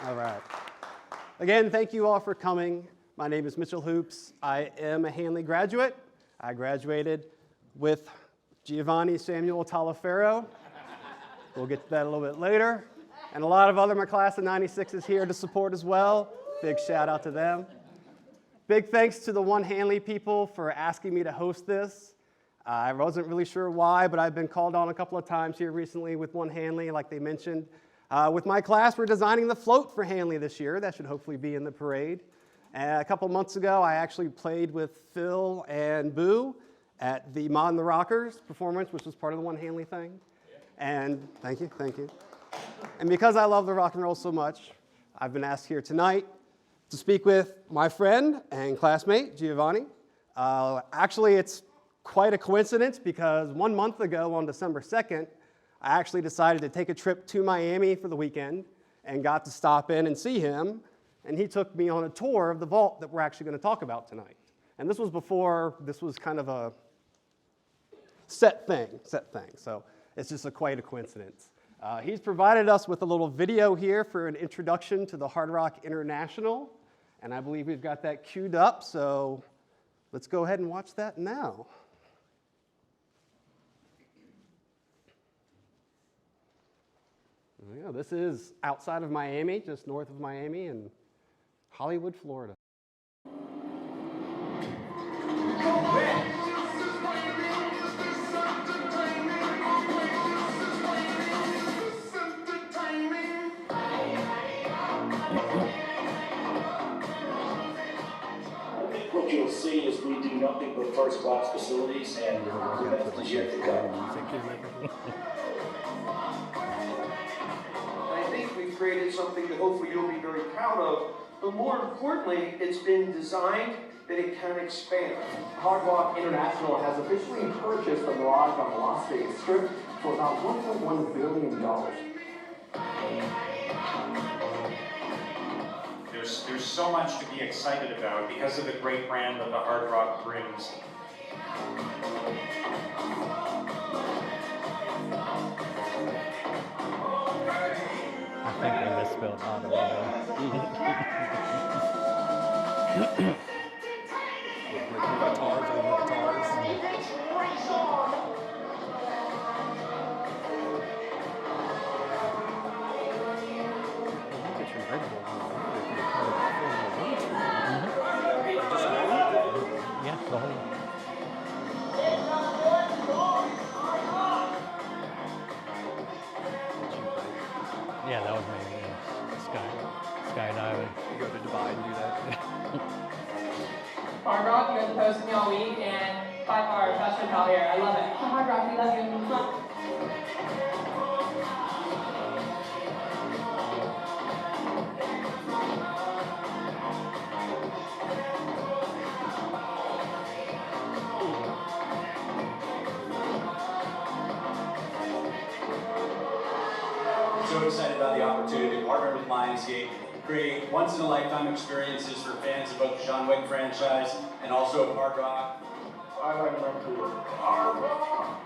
All right. Again, thank you all for coming. My name is Mitch Hoopes. I am a Handley graduate. I graduated with Giovanni Taliaferro. We'll get to that a little bit later. And a lot of other my class of 96 is here to support as well. Big shout out to them. Big thanks to the One Handley people for asking me to host this. I wasn't really sure why, but I've been called on a couple of times here recently with One Handley, like they mentioned. With my class, we're designing the float for Handley this year. That should hopefully be in the parade. A couple months ago, I actually played with Phil and Boo at the Mod and the Rockers performance, which was part of the One Handley thing. And thank you. And because I love the rock and roll so much, I've been asked here tonight to speak with my friend and classmate, Giovanni. Actually, it's quite a coincidence because 1 month ago on December 2nd, I actually decided to take a trip to Miami for the weekend and got to stop in and see him. And he took me on a tour of the vault that we're actually going to talk about tonight. And this was before this was kind of a set thing. So it's just quite a coincidence. He's provided us with a little video here for an introduction to the Hard Rock International. And I believe we've got that queued up. So let's go ahead and watch that now. Yeah, this is outside of Miami, just north of Miami in Hollywood, Florida. What you'll see is we do nothing but first-class facilities, and the best is yet to come. I think we've created something that hopefully you'll be very proud of, but more importantly, it's been designed that it can expand. Hard Rock International has officially purchased the Mirage on the Las Vegas Strip for about $1.1 billion. There's so much to be excited about because of the great brand that the Hard Rock brings. I think they misspelled Yeah, the whole. Yeah, that was maybe skydiving. You go to Dubai and do that. Hard Rock, you guys are hosting me all week, and by far, best hotel here. I love it. Hard Rock, we love you. So excited about the opportunity to partner with Lionsgate, create once-in-a-lifetime experiences for fans of both the John Wick franchise and also of Hard Rock. I like that too. Hard Rock!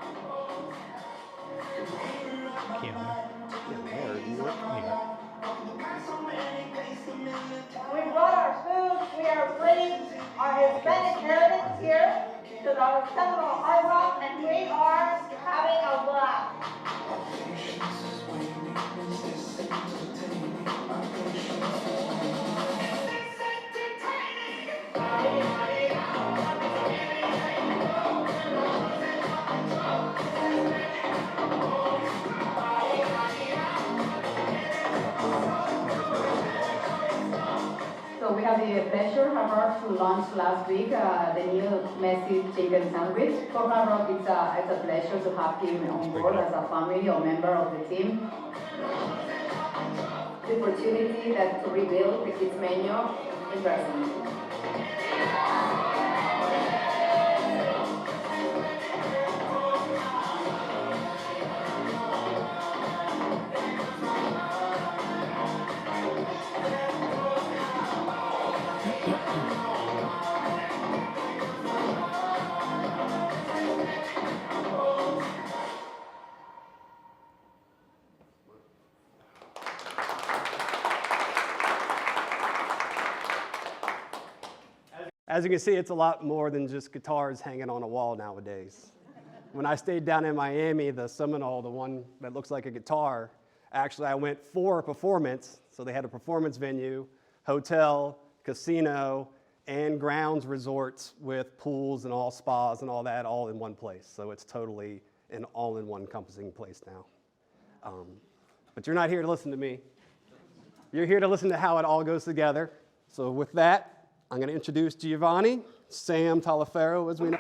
We brought our food, we are bringing our Hispanic heritage here to the Seminole Hard Rock, and we are having a blast. So we have the pleasure, Hard Rock, to launch last week the new messy chicken sandwich. For Hard Rock, it's a pleasure to have him on board as a family or member of the team. The opportunity to rebuild the kids menu in person. As you can see, it's a lot more than just guitars hanging on a wall nowadays. When I stayed down in Miami, the Seminole, the one that looks like a guitar, actually I went for a performance. So they had a performance venue, hotel, casino, and grounds resorts with pools and all spas and all that all in one place. So it's totally an all-in-one encompassing place now. But you're not here to listen to me. You're here to listen to how it all goes together. So with that, I'm going to introduce Giovanni, Sam Taliaferro, as we know.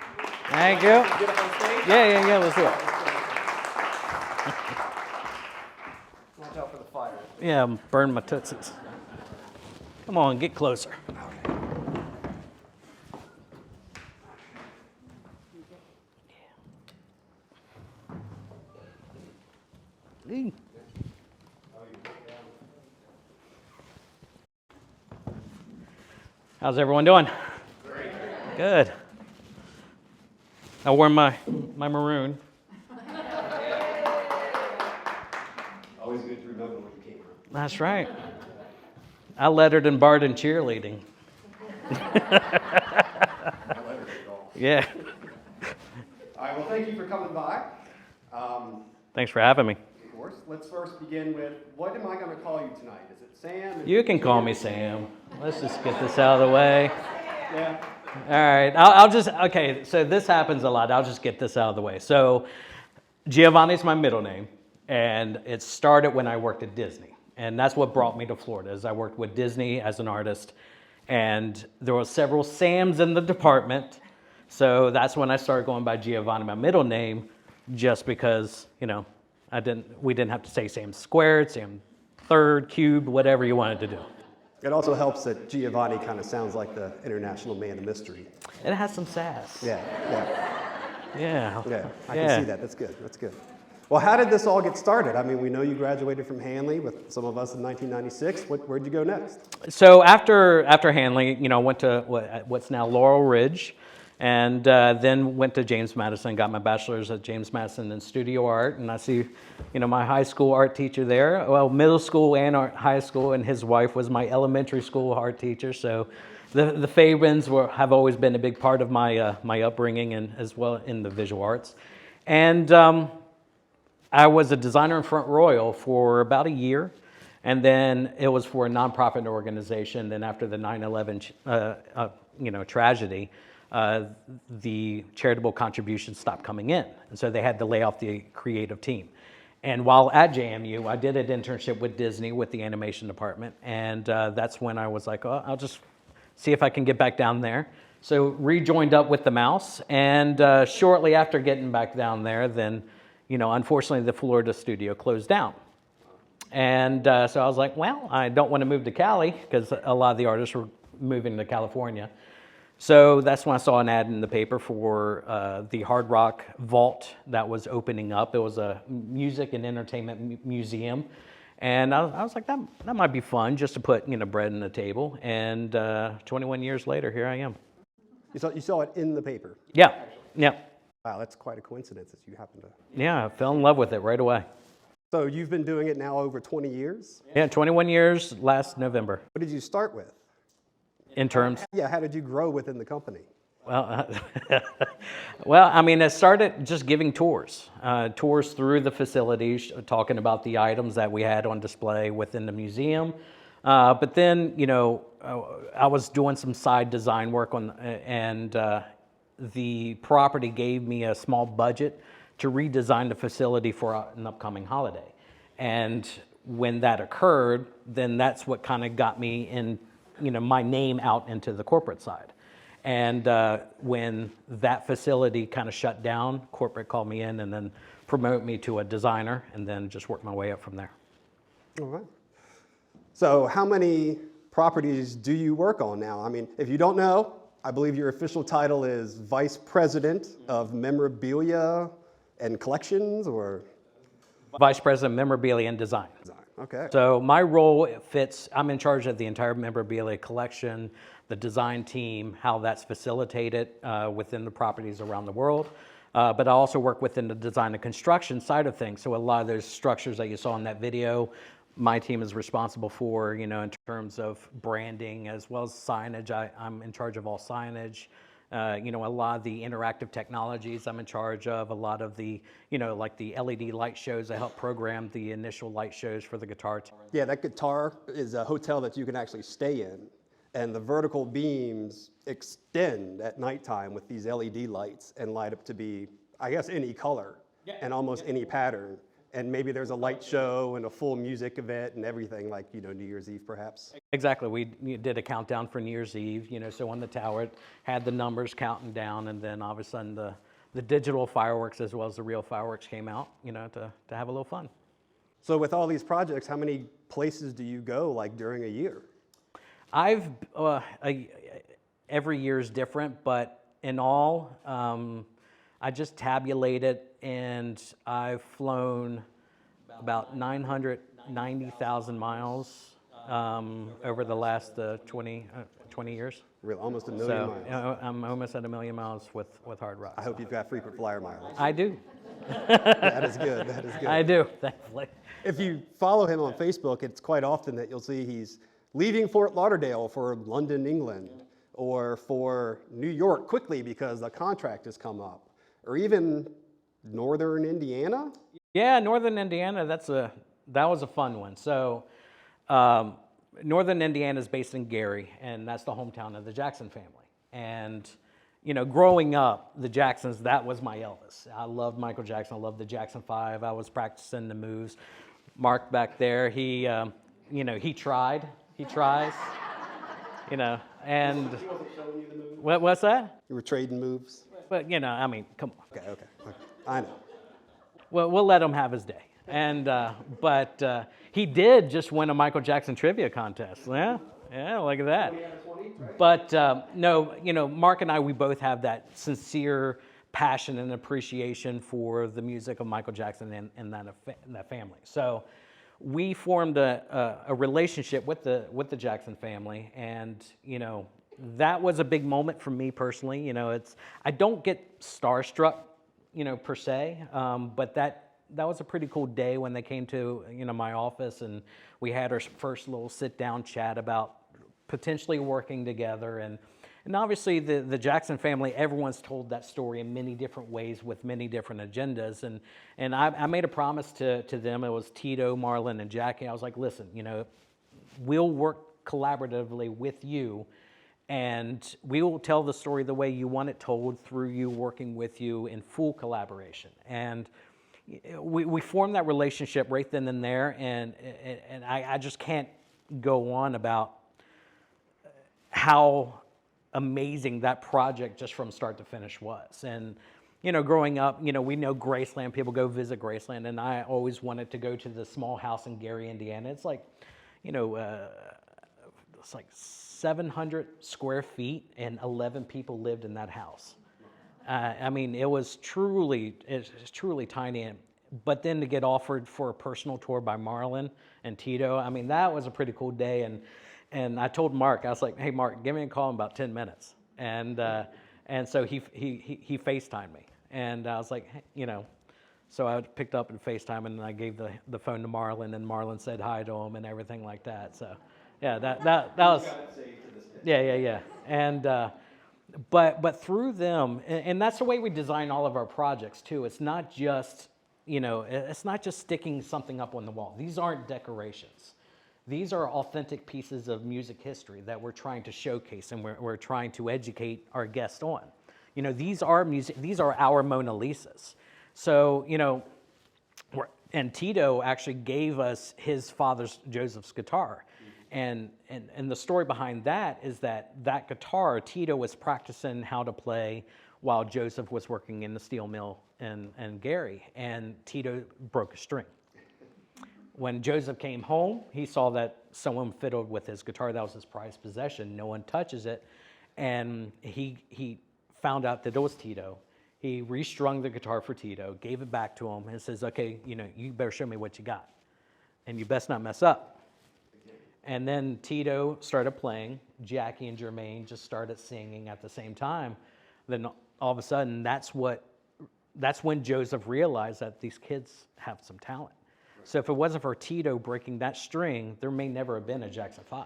Thank you. Yeah, let's do it. Watch out for the fire. Yeah, burn my tootsies. Come on, get closer. Yeah. How's everyone doing? Good. I wore my maroon. Always good to remember where you came from. That's right. I lettered and barred in cheerleading. Yeah. All right, well, thank you for coming by. Thanks for having me. Of course. Let's first begin with, what am I going to call you tonight? Is it Sam? You can call me Sam. Let's just get this out of the way. Yeah. All right, okay, so this happens a lot. I'll just get this out of the way. So Giovanni's my middle name, and it started when I worked at Disney. And that's what brought me to Florida, is I worked with Disney as an artist, and there were several Sams in the department. So that's when I started going by Giovanni, my middle name, just because, we didn't have to say Sam squared, Sam third, cubed, whatever you wanted to do. It also helps that Giovanni kind of sounds like the international man of mystery. It has some sass. Yeah. I can see that. That's good. Well, how did this all get started? I mean, we know you graduated from Handley with some of us in 1996. Where'd you go next? So after Handley, went to what's now Laurel Ridge, and then went to James Madison, got my bachelor's at James Madison in studio art, and I see, my high school art teacher there, well, middle school and high school, and his wife was my elementary school art teacher, so the Fabins have always been a big part of my upbringing, and as well in the visual arts. And I was a designer in Front Royal for about a year, and then it was for a nonprofit organization. Then after the 9/11 tragedy, the charitable contributions stopped coming in, and so they had to lay off the creative team. And while at JMU, I did an internship with Disney with the animation department, and that's when I was like, oh, I'll just see if I can get back down there. So rejoined up with the Mouse, and shortly after getting back down there, then, unfortunately the Florida studio closed down. And so I was like, well, I don't want to move to Cali, because a lot of the artists were moving to California. So that's when I saw an ad in the paper for the Hard Rock Vault that was opening up. It was a music and entertainment museum. And I was like, that might be fun, just to put bread on the table. And 21 years later, here I am. You saw it in the paper? Yeah. Wow, that's quite a coincidence that you happened to. Yeah, I fell in love with it right away. So you've been doing it now over 20 years? Yeah, 21 years last November. What did you start with? In terms? Yeah, how did you grow within the company? Well, it started just giving tours through the facilities, talking about the items that we had on display within the museum. But then, I was doing some side design work and the property gave me a small budget to redesign the facility for an upcoming holiday. And when that occurred, then that's what kind of got me in, my name out into the corporate side. And when that facility kind of shut down, corporate called me in and then promoted me to a designer, and then just worked my way up from there. All right. So how many properties do you work on now? I mean, if you don't know, I believe your official title is Vice President of Memorabilia and Collections, or? Vice President of Memorabilia and Design. Okay. So my role fits, I'm in charge of the entire memorabilia collection, the design team, how that's facilitated within the properties around the world. But I also work within the design and construction side of things. So a lot of those structures that you saw in that video, my team is responsible for, in terms of branding as well as signage. I'm in charge of all signage. A lot of the interactive technologies I'm in charge of, a lot of the, like the LED light shows. I help program the initial light shows for the guitar. Yeah, that guitar is a hotel that you can actually stay in. And the vertical beams extend at nighttime with these LED lights and light up to be, I guess, any color and almost any pattern. And maybe there's a light show and a full music event and everything, like, New Year's Eve, perhaps. Exactly. We did a countdown for New Year's Eve, so on the tower it had the numbers counting down, and then all of a sudden the digital fireworks as well as the real fireworks came out, to have a little fun. So with all these projects, how many places do you go, like, during a year? Every year is different, but in all, I just tabulated, and I've flown about 990,000 miles over the last 20 years. Really, almost a million miles. So I'm almost at 1 million miles with Hard Rock. I hope you've got frequent flyer mileage. I do. That is good. That is good. I do, thankfully. If you follow him on Facebook, it's quite often that you'll see he's leaving Fort Lauderdale for London, England, or for New York quickly because the contract has come up, or even Northern Indiana. Yeah, Northern Indiana. That was a fun one. So, Northern Indiana is based in Gary, and that's the hometown of the Jackson family. And growing up, the Jacksons, that was my Elvis. I loved Michael Jackson. I loved the Jackson 5. I was practicing the moves. Mark back there, he tried. He tries. And what's that? You were trading moves. But come on. Okay. I know. Well, we'll let him have his day. And but he did just win a Michael Jackson trivia contest. Yeah, look at that. But no, Mark and I, we both have that sincere passion and appreciation for the music of Michael Jackson and that family. So we formed a relationship with the Jackson family, and that was a big moment for me personally. I don't get starstruck, per se, but that was a pretty cool day when they came to my office, and we had our first little sit-down chat about potentially working together. And obviously the Jackson family, everyone's told that story in many different ways with many different agendas. And I made a promise to them. It was Tito, Marlon, and Jackie. I was like, listen, we'll work collaboratively with you, and we will tell the story the way you want it told through you working with you in full collaboration. And we formed that relationship right then and there, and I just can't go on about how amazing that project just from start to finish was. And growing up, we know Graceland, people go visit Graceland, and I always wanted to go to the small house in Gary, Indiana. It's like, it's like 700 square feet, and 11 people lived in that house. It was truly tiny. But then to get offered for a personal tour by Marlon and Tito, that was a pretty cool day. And I told Mark, I was like, hey, Mark, give me a call in about 10 minutes. And so he FaceTimed me. And I was like, hey, so I picked up and FaceTime, and I gave the phone to Marlon, and Marlon said hi to him and everything like that. So, yeah, that was, yeah. And, but through them, and that's the way we design all of our projects too. It's not just, it's not just sticking something up on the wall. These aren't decorations. These are authentic pieces of music history that we're trying to showcase, and we're trying to educate our guests on. These are our Mona Lisas. So, and Tito actually gave us his father's, Joseph's guitar. And the story behind that is that guitar, Tito was practicing how to play while Joseph was working in the steel mill in Gary, and Tito broke a string. When Joseph came home, he saw that someone fiddled with his guitar. That was his prized possession. No one touches it. And he found out that it was Tito. He restrung the guitar for Tito, gave it back to him, and says, okay, you better show me what you got. And you best not mess up. And then Tito started playing. Jackie and Jermaine just started singing at the same time. Then all of a sudden, that's when Joseph realized that these kids have some talent. So if it wasn't for Tito breaking that string, there may never have been a Jackson 5.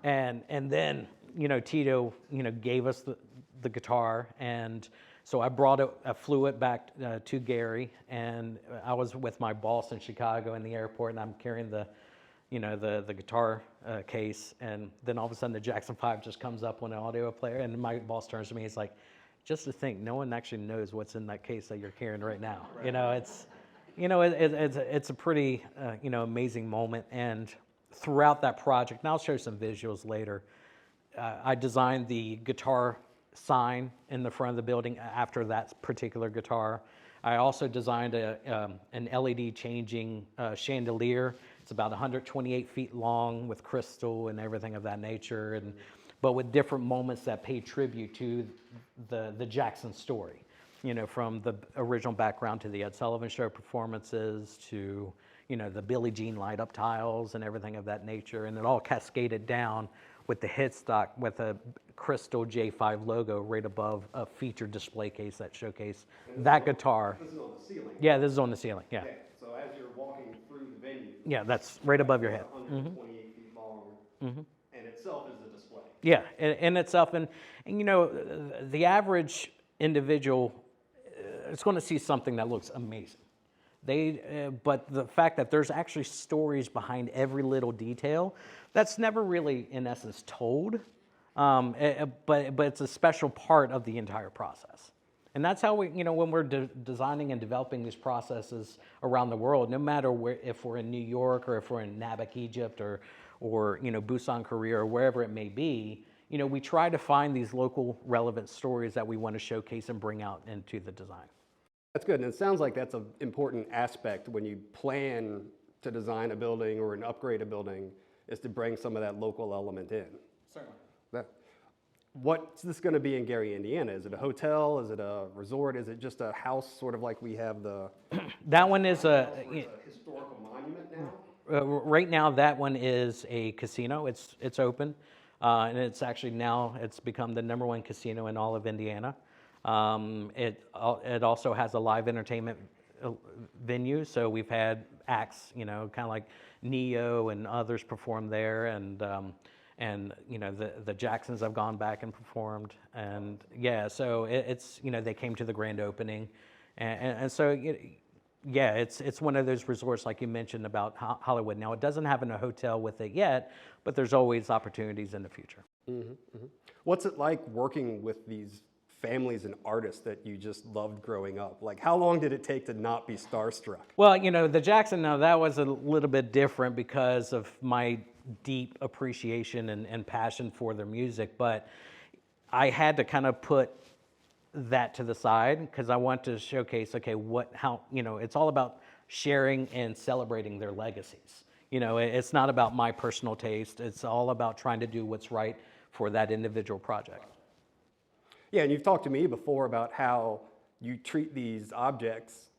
And then, Tito, gave us the guitar, and so I flew it back to Gary, and I was with my boss in Chicago in the airport, and I'm carrying the guitar case, and then all of a sudden the Jackson 5 just comes up on an audio player, and my boss turns to me, he's like, just to think, no one actually knows what's in that case that you're carrying right now. It's a pretty, amazing moment, and throughout that project, and I'll show some visuals later, I designed the guitar sign in the front of the building after that particular guitar. I also designed an LED changing chandelier. It's about 128 feet long with crystal and everything of that nature, but with different moments that pay tribute to the Jackson story. From the original background to the Ed Sullivan Show performances to the Billie Jean light up tiles and everything of that nature, and it all cascaded down with the headstock with a crystal J5 logo right above a featured display case that showcased that guitar. This is on the ceiling. Yeah, this is on the ceiling. Yeah. Okay, so as you're walking through the venue. Yeah, that's right above your head. 128 feet long, and itself is a display. Yeah, in itself, and the average individual is going to see something that looks amazing. But the fact that there's actually stories behind every little detail, that's never really, in essence, told. But it's a special part of the entire process. And that's how we, when we're designing and developing these processes around the world, no matter if we're in New York or if we're in Nabak, Egypt, or Busan, Korea, or wherever it may be, we try to find these local relevant stories that we want to showcase and bring out into the design. That's good, and it sounds like that's an important aspect when you plan to design a building or upgrade a building, is to bring some of that local element in. Certainly. What's this going to be in Gary, Indiana? Is it a hotel? Is it a resort? Is it just a house, sort of like we have the... That one is a historical monument now? Right now, that one is a casino. It's open, and it's actually now it's become the #1 casino in all of Indiana. It also has a live entertainment venue, so we've had acts, kind of like Neo and others perform there, and the Jacksons have gone back and performed, and yeah, so it's they came to the grand opening, and so yeah, it's one of those resorts like you mentioned about Hollywood. Now it doesn't have a hotel with it yet, but there's always opportunities in the future. What's it like working with these families and artists that you just loved growing up? Like, how long did it take to not be starstruck? Well, the Jackson, now that was a little bit different because of my deep appreciation and passion for their music, but I had to kind of put that to the side because I want to showcase, okay, it's all about sharing and celebrating their legacies. It's not about my personal taste. It's all about trying to do what's right for that individual project. Yeah, and you've talked to me before about how you treat these objects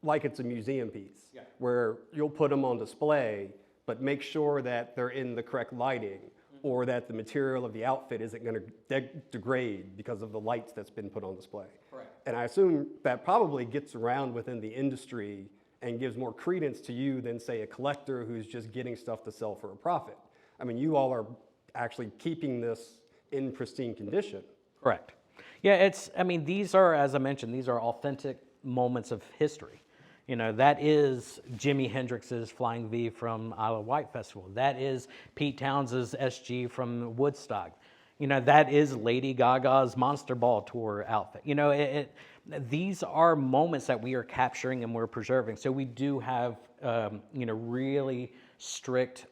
like it's a museum piece, where you'll put them on display, but make sure that they're in the correct lighting, or that the material of the outfit isn't going to degrade because of the lights that's been put on display. Correct. And I assume that probably gets around within the industry and gives more credence to you than, say, a collector who's just getting stuff to sell for a profit. I mean, you all are actually keeping this in pristine condition. Correct. Yeah, these are, as I mentioned, these are authentic moments of history. That is Jimi Hendrix's Flying V from Isle of Wight Festival. That is Pete Towns's SG from Woodstock. That is Lady Gaga's Monster Ball Tour outfit. These are moments that we are capturing and we're preserving. So we do have, really strict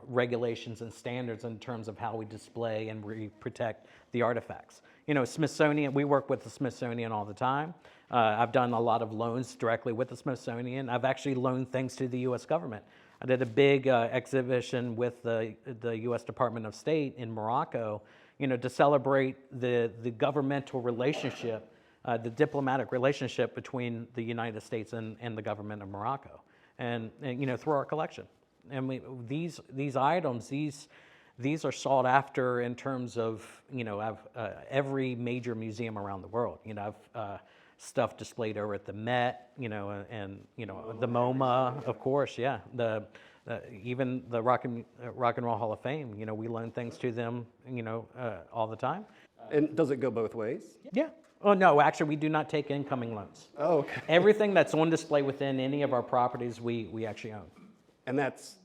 regulations and standards in terms of how we display and we protect the artifacts. Smithsonian, we work with the Smithsonian all the time. I've done a lot of loans directly with the Smithsonian. I've actually loaned things to the U.S. government. I did a big exhibition with the U.S. Department of State in Morocco, to celebrate the governmental relationship, the diplomatic relationship between the United States and the government of Morocco, and through our collection. And these items, these are sought after in terms of, every major museum around the world. I've stuff displayed over at the Met, and the MoMA, of course, yeah. Even the Rock and Roll Hall of Fame, we loan things to them, all the time. And does it go both ways? Yeah. Oh, no, actually, we do not take incoming loans. Oh, okay. Everything that's on display within any of our properties, we actually own. And that's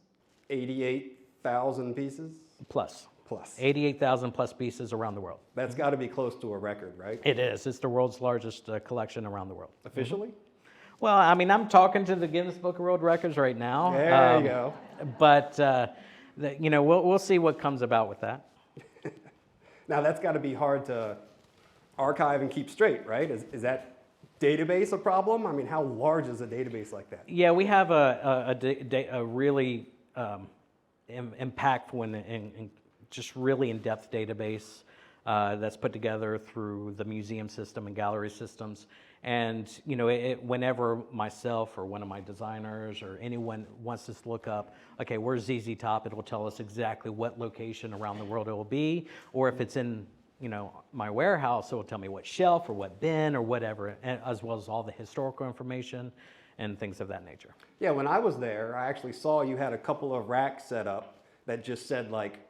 88,000 pieces? Plus. 88,000 plus pieces around the world. That's got to be close to a record, right? It is. It's the world's largest collection around the world. Officially? Well, I mean, I'm talking to the Guinness Book of World Records right now. There you go. But, we'll see what comes about with that. Now, that's got to be hard to archive and keep straight, right? Is that database a problem? I mean, how large is a database like that? Yeah, we have a really impactful and just really in-depth database that's put together through the museum system and gallery systems. And whenever myself or one of my designers or anyone wants us to look up, okay, where's ZZ Top? It will tell us exactly what location around the world it will be, or if it's in my warehouse, it will tell me what shelf or what bin or whatever, as well as all the historical information and things of that nature. Yeah, when I was there, I actually saw you had a couple of racks set up that just said like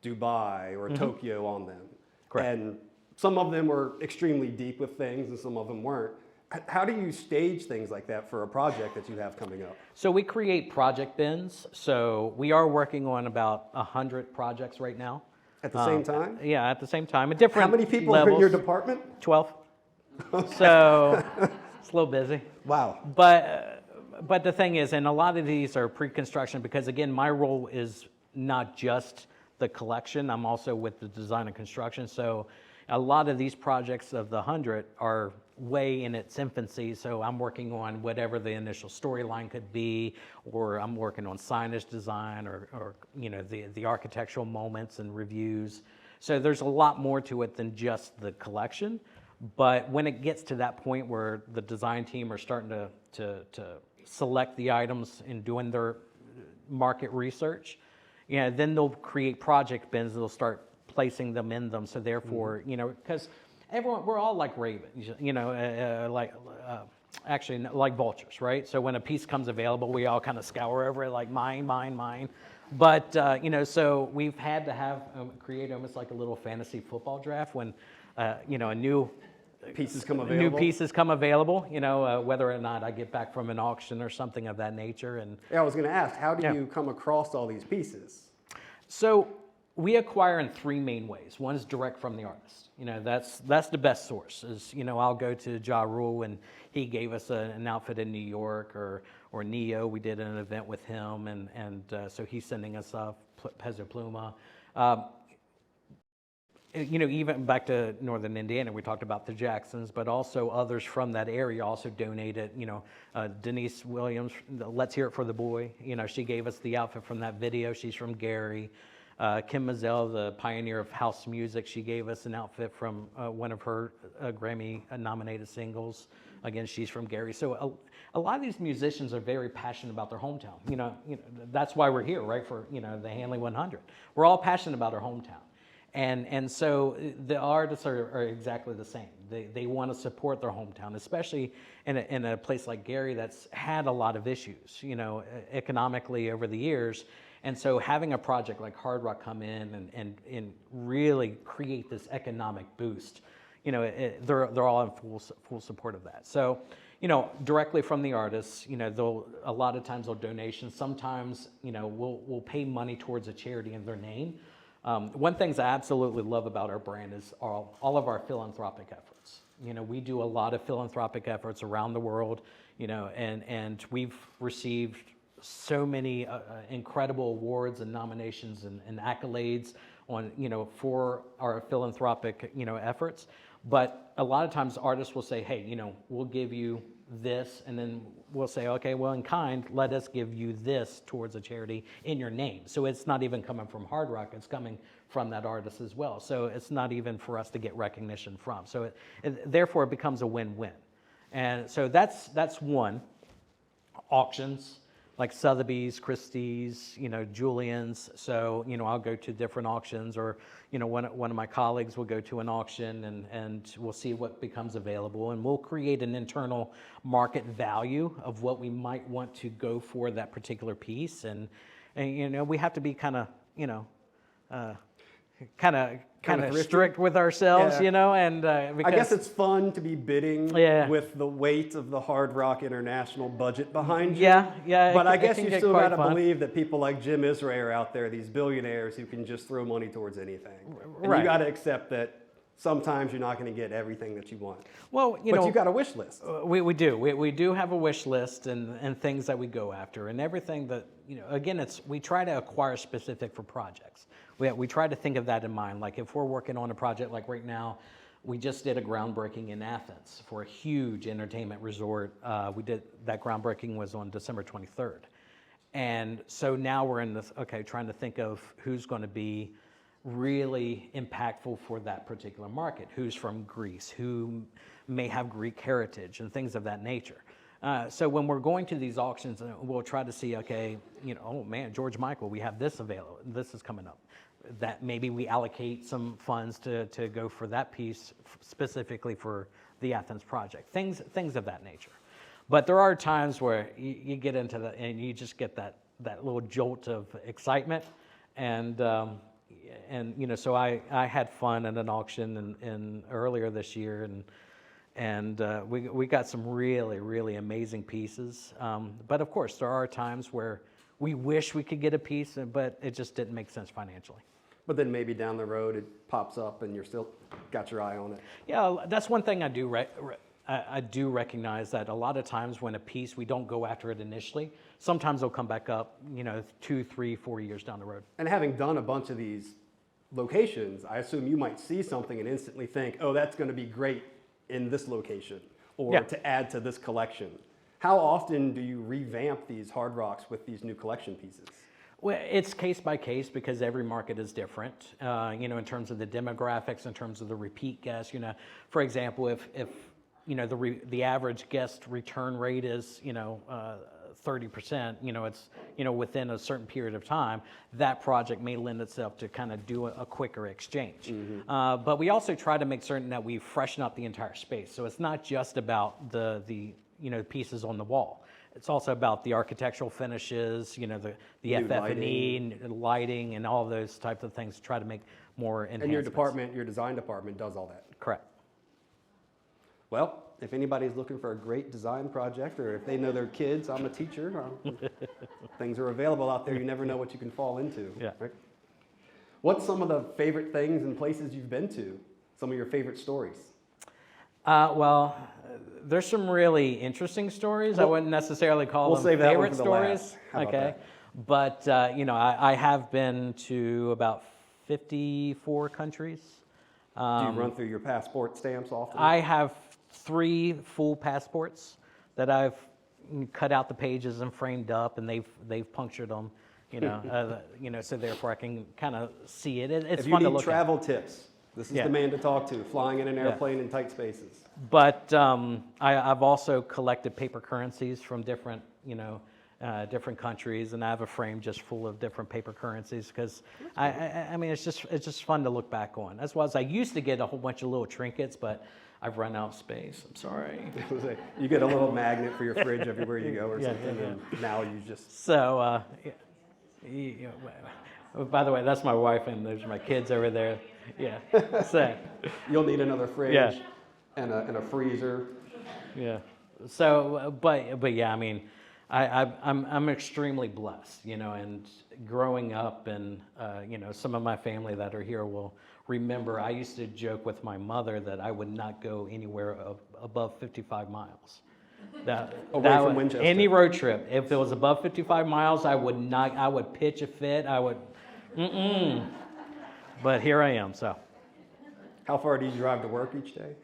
Dubai or Tokyo on them. Correct. And some of them were extremely deep with things and some of them weren't. How do you stage things like that for a project that you have coming up? So we create project bins. So we are working on about 100 projects right now. At the same time? Yeah, at the same time. At different How many people levels. are in your department? 12. So it's a little busy. Wow. But the thing is, and a lot of these are pre-construction because, again, my role is not just the collection. I'm also with the design and construction. So a lot of these projects of the 100 are way in its infancy. So I'm working on whatever the initial storyline could be, or I'm working on signage design or the architectural moments and reviews. So there's a lot more to it than just the collection. But when it gets to that point where the design team are starting to select the items and doing their market research, then they'll create project bins. They'll start placing them in them. So therefore, because everyone, we're all like ravens, actually like vultures, right? So when a piece comes available, we all kind of scour over it like mine. But, so we've had to create almost like a little fantasy football draft when, a new pieces come available. New pieces come available, whether or not I get back from an auction or something of that nature. And yeah, I was going to ask, how do you come across all these pieces? So we acquire in three main ways. One is direct from the artist. That's the best source. Is I'll go to Ja Rule and he gave us an outfit in New York, or Neo. We did an event with him, and so he's sending us Peso Pluma. Even back to Northern Indiana, we talked about the Jacksons, but also others from that area also donated. Denise Williams, Let's Hear It for the Boy. She gave us the outfit from that video. She's from Gary. Kim Mazel, the pioneer of house music, she gave us an outfit from one of her Grammy-nominated singles. Again, she's from Gary. So a lot of these musicians are very passionate about their hometown. That's why we're here, right? For the Handley 100. We're all passionate about our hometown. And so the artists are exactly the same. They want to support their hometown, especially in a place like Gary that's had a lot of issues, economically over the years. And so having a project like Hard Rock come in and really create this economic boost, they're all in full support of that. So, directly from the artists, a lot of times they'll donations. Sometimes, we'll pay money towards a charity in their name. One thing I absolutely love about our brand is all of our philanthropic efforts. We do a lot of philanthropic efforts around the world, and we've received so many incredible awards and nominations and accolades on, for our philanthropic, efforts. But a lot of times artists will say, hey, we'll give you this, and then we'll say, okay, well, in kind, let us give you this towards a charity in your name. So it's not even coming from Hard Rock, it's coming from that artist as well. So it's not even for us to get recognition from. So therefore it becomes a win-win. And so that's one. Auctions. like Sotheby's, Christie's, Julian's. So, I'll go to different auctions, or, one of my colleagues will go to an auction, and we'll see what becomes available. And we'll create an internal market value of what we might want to go for that particular piece. And we have to be kind of strict with ourselves, Yeah. and because I guess it's fun to be bidding with the weight of the Hard Rock International budget behind you. Yeah. But I it guess can you get still quite got to fun. believe that people like Jim Israel are out there, these billionaires who can just throw money towards anything. And Right. you got to accept that sometimes you're not going to get everything that you want. Well, But you got a wish list. We do. We do have a wish list and things that we go after, and everything that, again, we try to acquire specific for projects. We try to think of that in mind. Like if we're working on a project, like right now, we just did a groundbreaking in Athens for a huge entertainment resort. That groundbreaking was on December 23rd. And so now we're in this, trying to think of who's going to be really impactful for that particular market, who's from Greece, who may have Greek heritage and things of that nature. So when we're going to these auctions, we'll try to see, oh man, George Michael, we have this available, this is coming up. That maybe we allocate some funds to go for that piece specifically for the Athens project, things of that nature. But there are times where you get into that and you just get that little jolt of excitement, and so I had fun at an auction in earlier this year, and we got some really, really amazing pieces. But of course, there are times where we wish we could get a piece, but it just didn't make sense financially. But then maybe down the road it pops up and you're still got your eye on it. Yeah, that's one thing I do I do recognize, that a lot of times when a piece, we don't go after it initially, sometimes it'll come back up, 2, 3, 4 years down the road. And having done a bunch of these locations, I assume you might see something and instantly think, oh, that's going to be great in this location, or to add to this collection. How often do you revamp these Hard Rocks with these new collection pieces? Well, it's case by case because every market is different, in terms of the demographics, in terms of the repeat guests. For example, if the average guest return rate is, 30%, it's, within a certain period of time, that project may lend itself to kind of do a quicker exchange. Mm-hmm. But we also try to make certain that we freshen up the entire space. So it's not just about the pieces on the wall. It's also about the architectural finishes, the FF&E, lighting, and all those types of things to try to make more enhancements. And your design department does all that? Correct. Well, if anybody's looking for a great design project, or if they know their kids, I'm a teacher, things are available out there. You never know what you can fall into. Yeah. Right? What's some of the favorite things and places you've been to? Some of your favorite stories? Well, there's some really interesting stories. I wouldn't necessarily call them save that one favorite for the stories. last. How about Okay, that? but I have been to about 54 countries. Do you run through your passport stamps often? I have 3 full passports that I've cut out the pages and framed up, and they've punctured them. So therefore I can kind of see it. It's if fun you to need look travel tips, this is Yeah. the man to talk to, flying in an airplane in tight spaces. But I've also collected paper currencies from different, different countries, and I have a frame just full of different paper currencies because I mean it's just fun to look back on. As well as I used to get a whole bunch of little trinkets, but I've run out of space. I'm sorry. You get a little magnet for your fridge everywhere you go, or something, and now you just. So, by the way, that's my wife, and there's my kids over there. Yeah. So You'll need another fridge. Yeah. And a freezer. Yeah. So, but yeah, I mean, I'm extremely blessed, and growing up, and some of my family that are here will remember. I used to joke with my mother that I would not go anywhere above 55 miles. Away from Winchester. Any road trip, if it was above 55 miles, I would not. I would pitch a fit. I would. But here I am. So. How far do you drive to work each day?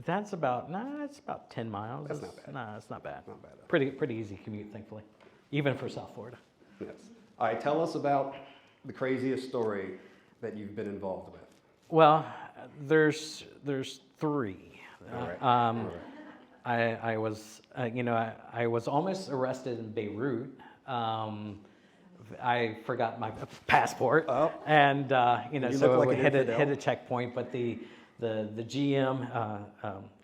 It's about 10 miles. That's not bad. No, it's not bad. Not bad. Pretty easy commute, thankfully, even for South Florida. Yes. All right, tell us about the craziest story that you've been involved with. Well, there's 3. All right. I was I was almost arrested in Beirut I forgot my passport, and You so look like we an hit infidel. a checkpoint. But the GM,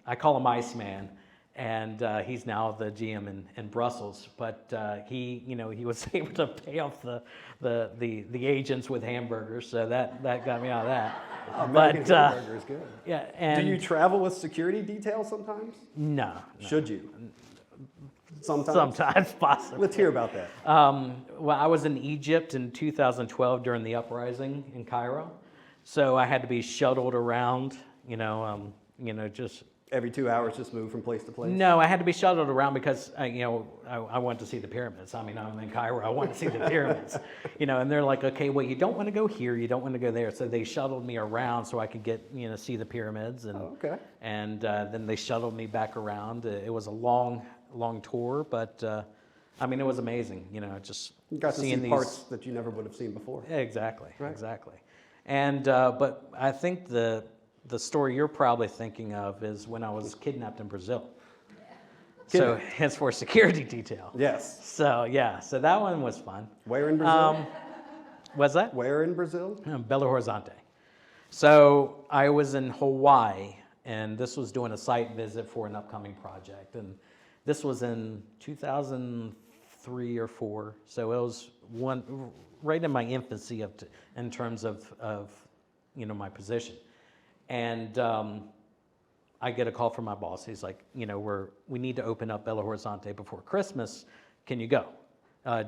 I call him Iceman, and he's now the GM in Brussels. But he was able to pay off the agents with hamburgers, so that got me out of that. American hamburger is good. Yeah, and Do you travel with security details sometimes? No. Should you? Sometimes. Sometimes, possibly. Let's hear about that. Well, I was in Egypt in 2012 during the uprising in Cairo, so I had to be shuttled around. Just Every 2 hours, just move from place to place? no, I had to be shuttled around because I wanted to see the pyramids. I mean, I'm in Cairo. I want to see the pyramids. And they're like, okay, well, you don't want to go here, you don't want to go there. So they shuttled me around so I could get see the pyramids, and and then they shuttled me back around. It was a long tour, but it was amazing. Just You got to see seeing these parts that you never would have seen before. Exactly, Right. exactly. And but I think the story you're probably thinking of is when I was kidnapped in Brazil. So hence for security detail. Yes. So yeah, so that one was fun. Where in Brazil? Was that? Where in Brazil? Belo Horizonte. So I was in Hawaii, and this was doing a site visit for an upcoming project, and this was in 2003 or 4. So it was right in my infancy in terms of my position. And I get a call from my boss. He's like, we need to open up Belo Horizonte before Christmas. Can you go?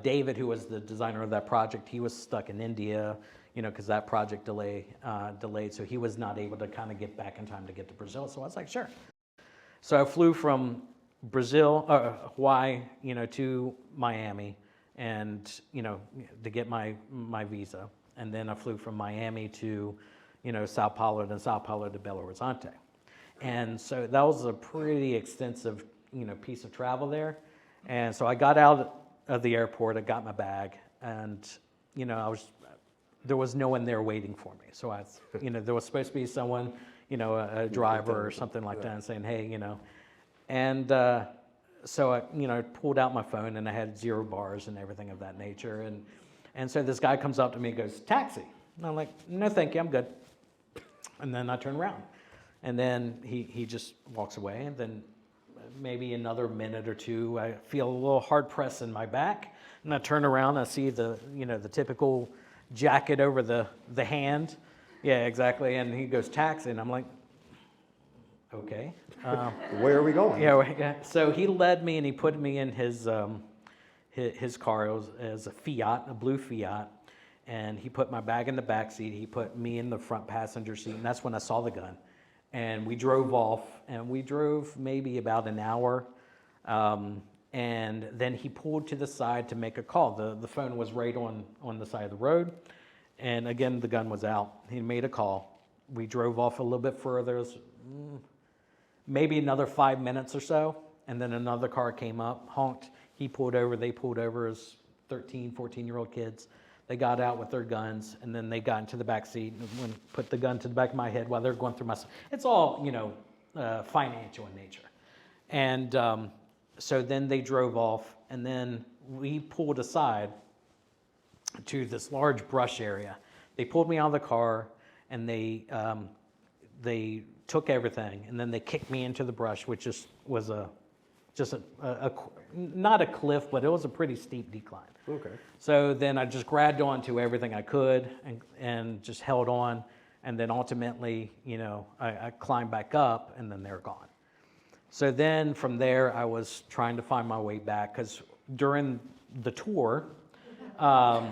David, who was the designer of that project, he was stuck in India, because that project delayed. So he was not able to kind of get back in time to get to Brazil. So I was like, sure. So I flew from Hawaii, to Miami, and to get my visa, and then I flew from Miami to Sao Paulo, then Sao Paulo to Belo Horizonte. And so that was a pretty extensive, piece of travel there. And so I got out of the airport, I got my bag, and, there was no one there waiting for me. So there was supposed to be someone, a driver or something like that, and saying, hey, and so I pulled out my phone, and I had 0 bars and everything of that nature. And so this guy comes up to me and goes, taxi. And I'm like, no, thank you, I'm good. And then I turn around, and then he just walks away, and then maybe another minute or two, I feel a little hard pressed in my back, and I turn around, and I see the typical jacket over the hand. Yeah, exactly. And he goes, taxi, and I'm like, okay. Where are we going? Yeah. So he led me, and he put me in his car. It was a Fiat, a blue Fiat. And he put my bag in the back seat. He put me in the front passenger seat, and that's when I saw the gun. And we drove off, and we drove maybe about an hour. And then he pulled to the side to make a call. The phone was right on the side of the road. And again, the gun was out. He made a call. We drove off a little bit further. It was, maybe another 5 minutes or so. And then another car came up, honked. He pulled over. They pulled over as 13, 14-year-old kids. They got out with their guns, and then they got into the back seat and put the gun to the back of my head while they're going through my. It's all financial in nature, and so then they drove off, and then we pulled aside to this large brush area. They pulled me out of the car, and they took everything, and then they kicked me into the brush, which was not a cliff, but it was a pretty steep decline. Okay. So then I just grabbed onto everything I could and just held on, and then ultimately, I climbed back up, and then they're gone. So then from there, I was trying to find my way back, because during the tour, were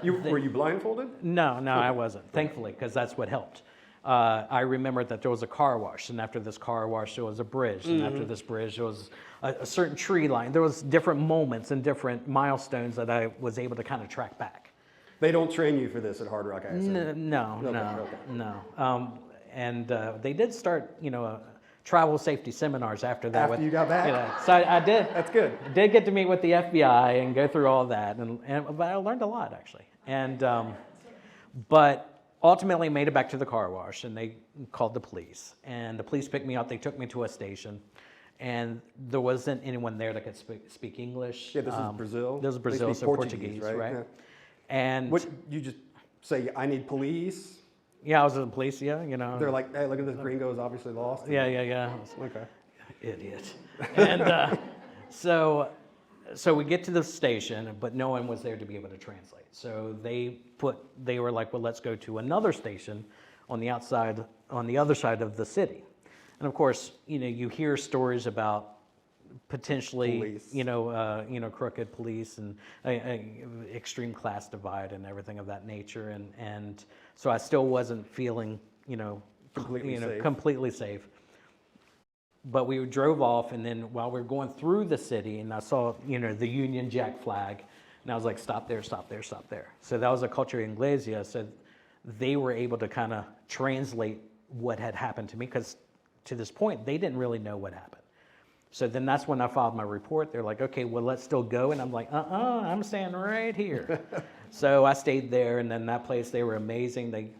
you blindfolded? No, I wasn't, thankfully, because that's what helped. I remembered that there was a car wash, and after this car wash, there was a bridge, and after this bridge, there was a certain tree line. There was different moments and different milestones that I was able to kind of track back. They don't train you for this at Hard Rock, I assume? No. And they did start, travel safety seminars after that. After you got back? So I did. That's good. Did get to meet with the FBI and go through all that, but I learned a lot, actually. But ultimately made it back to the car wash, and they called the police. And the police picked me up. They took me to a station. and there wasn't anyone there that could speak English. Yeah, this is Brazil. This is They Brazil, speak so Portuguese, right? Yeah. And What you just say? I need police. yeah, I was in the police. Yeah, you know. They're like, hey, look at this gringo is obviously lost. Yeah. Okay. Idiot. And so we get to the station, but no one was there to be able to translate. So they were like, well, let's go to another station on the other side of the city. And of course, you hear stories about potentially, Police. crooked police and extreme class divide and everything of that nature. And so I still wasn't feeling, completely safe. But we drove off, and then while we were going through the city, and I saw, the Union Jack flag, and I was like, stop there, stop there, stop there. So that was a culture inglesia. So they were able to kind of translate what had happened to me, because to this point, they didn't really know what happened. So then that's when I filed my report. They're like, okay, well, let's still go. And I'm like, I'm staying right here. So I stayed there, and then that place, they were amazing. They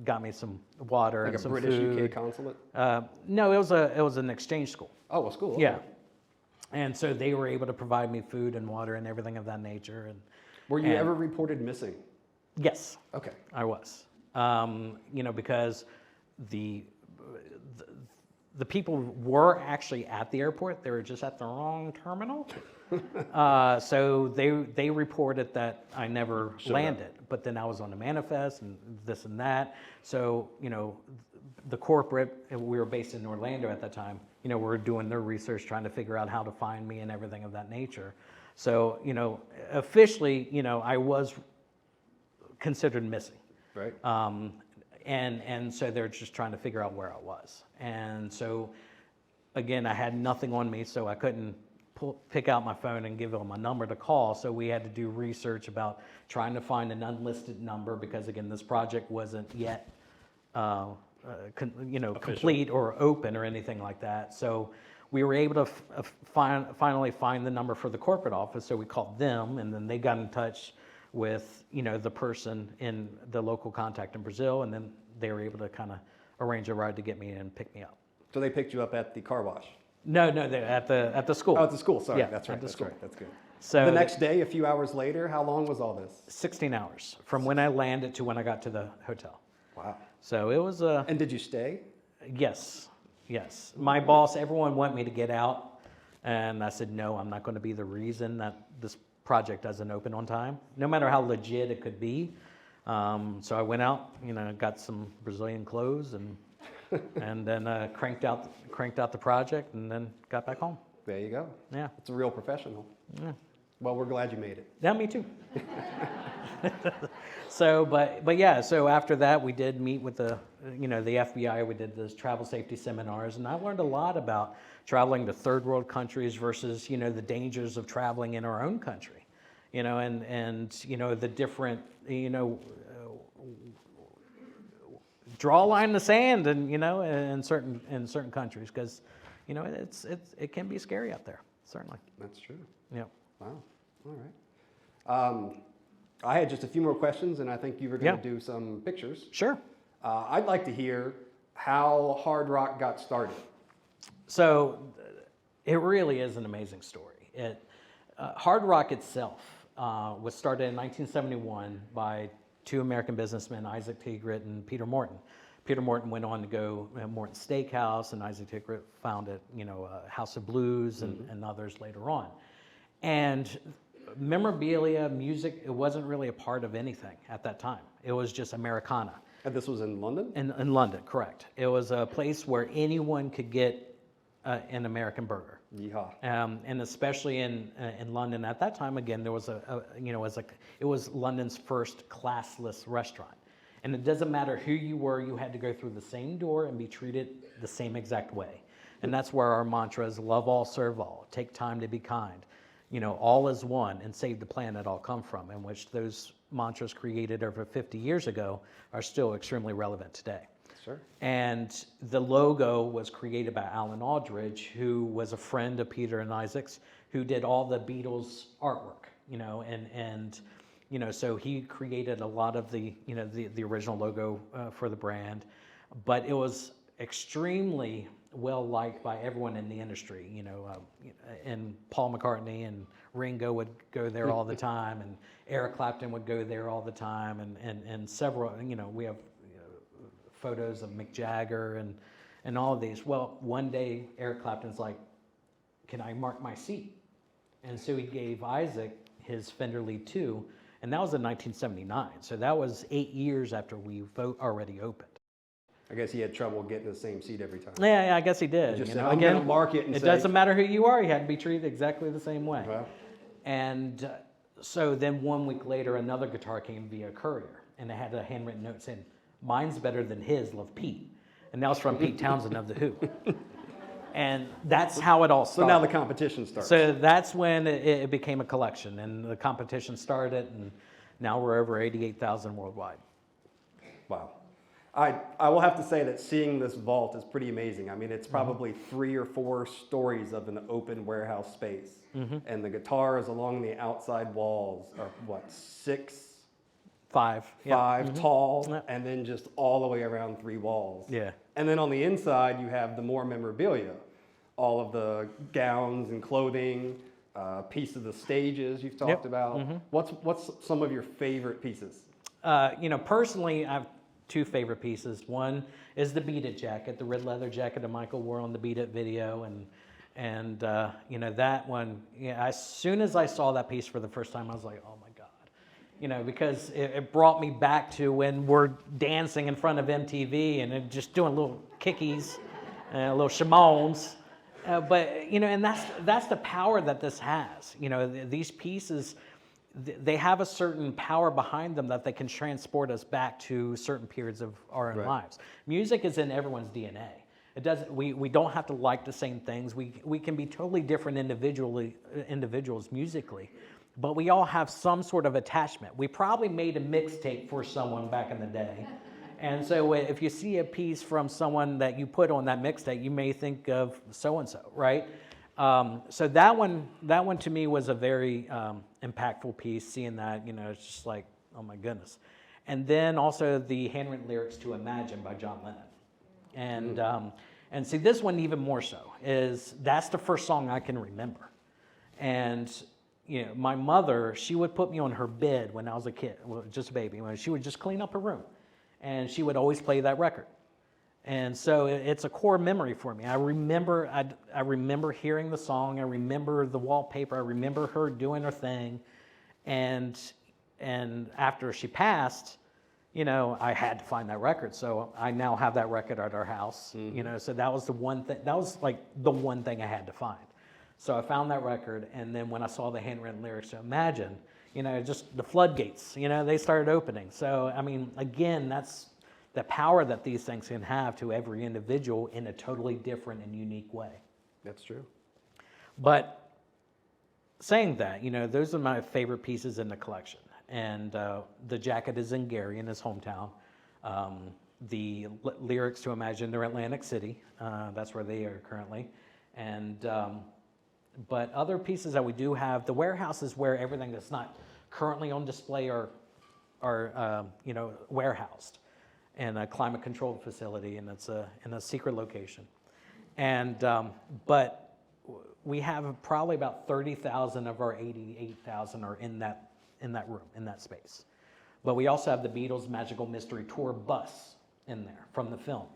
got me some water Like and a some British food. UK consulate? No, it was an exchange school. Oh, a school. Okay. Yeah. And so they were able to provide me food and water and everything of that nature. And Were you ever reported missing? yes, Okay. I was. Because the people were actually at the airport. They were just at the wrong terminal. So they reported that I never landed, but then I was on the manifest and this and that. So, the corporate, we were based in Orlando at that time, were doing their research, trying to figure out how to find me and everything of that nature. So, officially, I was considered missing. Right. And so they're just trying to figure out where I was. And so, again, I had nothing on me, so I couldn't pick out my phone and give them a number to call. So we had to do research about trying to find an unlisted number, because, again, this project wasn't yet, complete or open or anything like that. So we were able to finally find the number for the corporate office. So we called them, and then they got in touch with the person in the local contact in Brazil, and then they were able to kind of arrange a ride to get me in and pick me up. So they picked you up at the car wash? No, they're at the school. Oh, at the school. Sorry, Yeah, that's right. at the That's school. right. That's good. So the next day, a few hours later, how long was all this? 16 hours from when I landed to when I got to the hotel. Wow. So it was And did you stay? Yes. My boss, everyone wanted me to get out, and I said, no, I'm not going to be the reason that this project doesn't open on time, no matter how legit it could be. So I went out, got some Brazilian clothes, and then cranked out the project, and then got back home. There you go. Yeah. It's a real professional. Yeah. Well, we're glad you made it. Yeah, me too. So, but yeah, so after that, we did meet with the FBI. We did those travel safety seminars, and I learned a lot about traveling to third world countries versus, the dangers of traveling in our own country, and the different, draw a line in the sand, and in certain countries, because it can be scary out there, certainly. That's true. Yep. Wow. All right. I had just a few more questions, and I think you were going to do some pictures. Sure. I'd like to hear how Hard Rock got started. So it really is an amazing story. Hard Rock itself was started in 1971 by two American businessmen, Isaac Tigert and Peter Morton. Peter Morton went on to go Morton Steakhouse, and Isaac Tigert founded, House of Blues and others later on. And memorabilia, music, it wasn't really a part of anything at that time. It was just Americana. And this was in London? In London, correct. It was a place where anyone could get an American burger. Yeehaw. And especially in London at that time, again, there was it was London's first classless restaurant. And it doesn't matter who you were, you had to go through the same door and be treated the same exact way. And that's where our mantra is love all, serve all, take time to be kind. All is one, and save the planet all come from, in which those mantras created over 50 years ago are still extremely relevant today. Sure. And the logo was created by Alan Aldridge, who was a friend of Peter and Isaac's, who did all the Beatles artwork, so he created a lot of the original logo for the brand, but it was extremely well liked by everyone in the industry. And Paul McCartney and Ringo would go there all the time, and Eric Clapton would go there all the time, and several. We have photos of Mick Jagger and all of these. Well, one day Eric Clapton's like, "Can I mark my seat?" And so he gave Isaac his Fender Lead 2, and that was in 1979. So that was 8 years after we already opened. I guess he had trouble getting the same seat every time. Yeah, I guess he did. Just said, I'm going to mark it and it say, doesn't matter who you are, you had to be treated exactly the same way. Well. And so then 1 week later, another guitar came via courier, and it had a handwritten note saying, "Mine's better than his, love Pete." And that was from Pete Townsend of The Who. And that's how it all started. So now the competition starts. So that's when it became a collection, and the competition started, and now we're over 88,000 worldwide. Wow. I will have to say that seeing this vault is pretty amazing. I mean, it's probably 3 or 4 stories of an open warehouse space. And the guitars along the outside walls are, what, 5 tall, and then just all the way around 3 walls. Yeah. And then on the inside, you have the more memorabilia, all of the gowns and clothing, piece of the stages you've talked about. What's some of your favorite pieces? Personally, I have 2 favorite pieces. One is the Beat It jacket, the red leather jacket that Michael wore on the Beat It video, and that one. Yeah, as soon as I saw that piece for the first time, I was like, oh my God, because it brought me back to when we're dancing in front of MTV and just doing little kickies, little shimons. But and that's the power that this has. These pieces, they have a certain power behind them that they can transport us back to certain periods of our own lives. Music is in everyone's DNA. It doesn't. We don't have to like the same things. We can be totally different individuals musically, but we all have some sort of attachment. We probably made a mixtape for someone back in the day. And so if you see a piece from someone that you put on that mixtape, you may think of so-and-so, right? So that one to me was a very impactful piece, seeing that, it's just like, oh my goodness. And then also the handwritten lyrics to Imagine by John Lennon. And see, this one even more so, that's the first song I can remember. And my mother, she would put me on her bed when I was a kid, well, just a baby, when she would just clean up her room. And she would always play that record. And so it's a core memory for me. I remember hearing the song. I remember the wallpaper. I remember her doing her thing. And after she passed, I had to find that record. So I now have that record at our house. So that was the one thing. That was like the one thing I had to find. So I found that record, and then when I saw the handwritten lyrics to Imagine, just the floodgates, they started opening. So I mean, again, that's the power that these things can have to every individual in a totally different and unique way. That's true. But saying that, those are my favorite pieces in the collection. And the jacket is in Gary, in his hometown. The lyrics to Imagine, they're Atlantic City. That's where they are currently. And but other pieces that we do have, the warehouse is where everything that's not currently on display are warehoused in a climate-controlled facility, and it's in a secret location. And but we have probably about 30,000 of our 88,000 are in that room, in that space. But we also have the Beatles' Magical Mystery Tour bus in there from the film.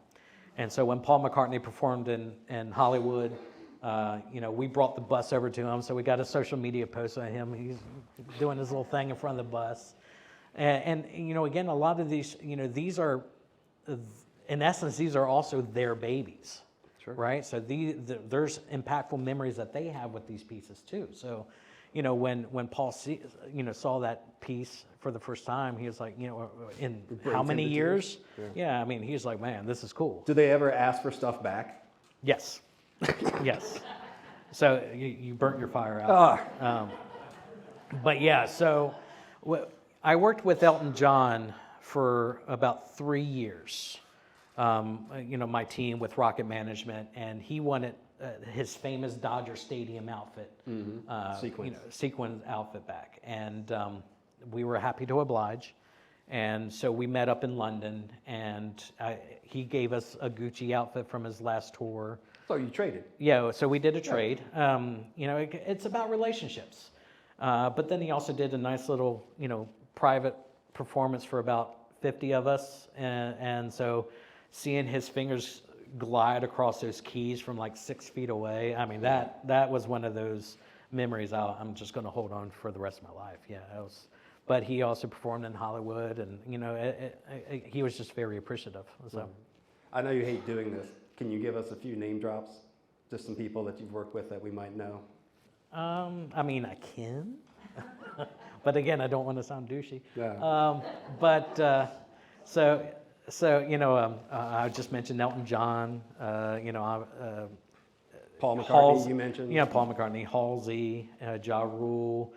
And so when Paul McCartney performed in Hollywood, we brought the bus over to him. So we got a social media post of him. He's doing his little thing in front of the bus. And again, a lot of these, these are, in essence, these are also their babies. Sure. Right? So there's impactful memories that they have with these pieces too. So, when Paul saw that piece for the first time, he was like, in how many years? Yeah, I mean, he's like, man, this is cool. Do they ever ask for stuff back? Yes. Yes. So you burnt your fire out. But yeah, so I worked with Elton John for about 3 years. My team with Rocket Management, and he wanted his famous Dodger Stadium outfit, sequin outfit back, and we were happy to oblige. And so we met up in London, and he gave us a Gucci outfit from his last tour. So you traded? Yeah, so we did a trade. It's about relationships. But then he also did a nice little, private performance for about 50 of us. And so seeing his fingers glide across those keys from like 6 feet away, I mean, that was one of those memories I'm just going to hold on for the rest of my life. Yeah, but he also performed in Hollywood, and, he was just very appreciative. So. I know you hate doing this. Can you give us a few name drops? Just some people that you've worked with that we might know. I mean, I can, but again, I don't want to sound douchey. Yeah. I just mentioned Elton John. Paul McCartney, you mentioned. Yeah, Paul McCartney, Halsey, Ja Rule.